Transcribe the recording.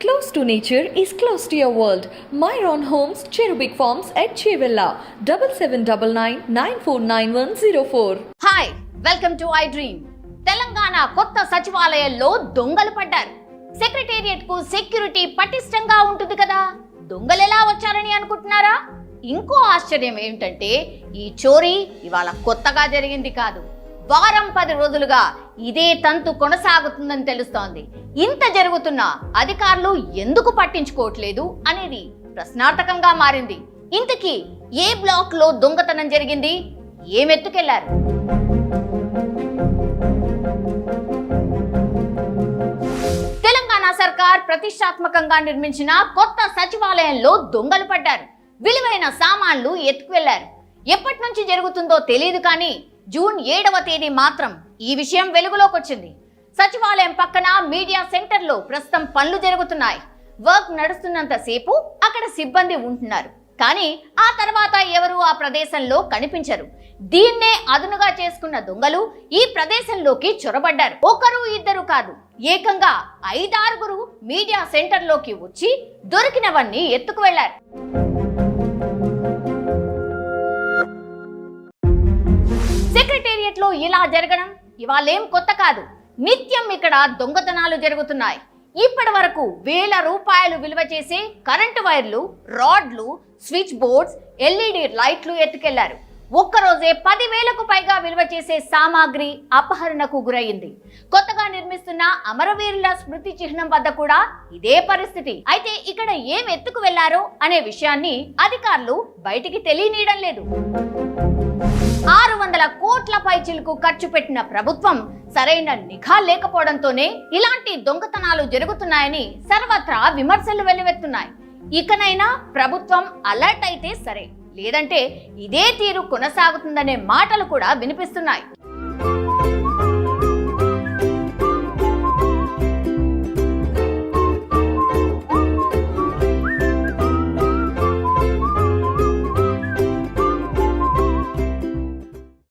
Close to nature is close to your world. Myron Homes, Cherubic Farms at Chevilla, 7799949104. Hi welcome to I dream. Telangana కొత్త సచివాలయంలో దొంగలు పడ్డారు. Secretariat కు security పటిష్టంగా ఉంటుంది కదా, దొంగలు ఎలా వచ్చారని అనుకుంటున్నారా? ఇంకో ఆశ్చర్యం ఏమిటంటే ఈ చోరీ ఇవాళ కొత్తగా జరిగింది కాదు. వారం 10 రోజులుగా ఇదే తంతు కొనసాగుతుందని తెలుస్తోంది. ఇంత జరుగుతున్నా అధికారులు ఎందుకు పట్టించుకోవట్లేదు అనేది ప్రశ్నార్థకంగా మారింది. ఇంతకీ ఏ బ్లాక్ లో దొంగతనం జరిగింది, ఏమెత్తుకెళ్లారు? తెలంగాణ సర్కార్ ప్రతిష్టాత్మకంగా నిర్మించిన కొత్త సచివాలయంలో దొంగలు పడ్డారు. విలువైన సామాన్లు ఎత్తుకువెళ్లారు. ఎప్పటి నుంచి జరుగుతుందో తెలియదు కానీ జూన్ 7వ తేదీ మాత్రం ఈ విషయం వెలుగులోకి వచ్చింది. సచివాలయం పక్కన మీడియా సెంటర్ లో ప్రస్తుతం పనులు జరుగుతున్నాయి. వర్క్ నడుస్తున్నంత సేపు అక్కడ సిబ్బంది ఉంటున్నారు, కానీ ఆ తర్వాత ఎవరు ఆ ప్రదేశంలో కనిపించరు. దీన్నే అదునుగా చేసుకున్న దొంగలు ఈ ప్రదేశంలోకి చొరబడ్డారు. ఒకరు ఇద్దరు కాదు, ఏకంగా 5-6 మీడియా సెంటర్ లోకి వచ్చి దొరికినవన్నీ ఎత్తుకు వెళ్లారు. సెక్రటేరియట్ లో ఇలా జరగడం ఇవాళేం కొత్త కాదు. నిత్యం ఇక్కడ దొంగతనాలు జరుగుతున్నాయి. ఇప్పటి వరకు వేల రూపాయలు విలువ చేసే కరెంటు వైర్లు, రాడ్లు, స్విచ్ బోర్డ్స్, ఎల్ఈడి లైట్లు ఎత్తుకెళ్లారు. ఒక్కరోజే 10,000కు పైగా విలువ చేసే సామాగ్రి అపహరణకు గురయ్యింది. కొత్తగా నిర్మిస్తున్న అమరవీరుల స్మృతి చిహ్నం వద్ద కూడా ఇదే పరిస్థితి. అయితే ఇక్కడ ఏం ఎత్తుకు వెళ్లారో అనే విషయాన్ని అధికారులు బయటికి తెలియనీయడం లేదు. 600 కోట్ల పైచిలకు ఖర్చు పెట్టిన ప్రభుత్వం సరైన నిఘా లేకపోవడంతోనే ఇలాంటి దొంగతనాలు జరుగుతున్నాయని సర్వత్రా విమర్శలు వెల్లువెత్తున్నాయి. ఇకనైనా ప్రభుత్వం అలర్ట్ అయితే సరే, లేదంటే ఇదే తీరు కొనసాగుతుందనే మాటలు కూడా వినిపిస్తున్నాయి.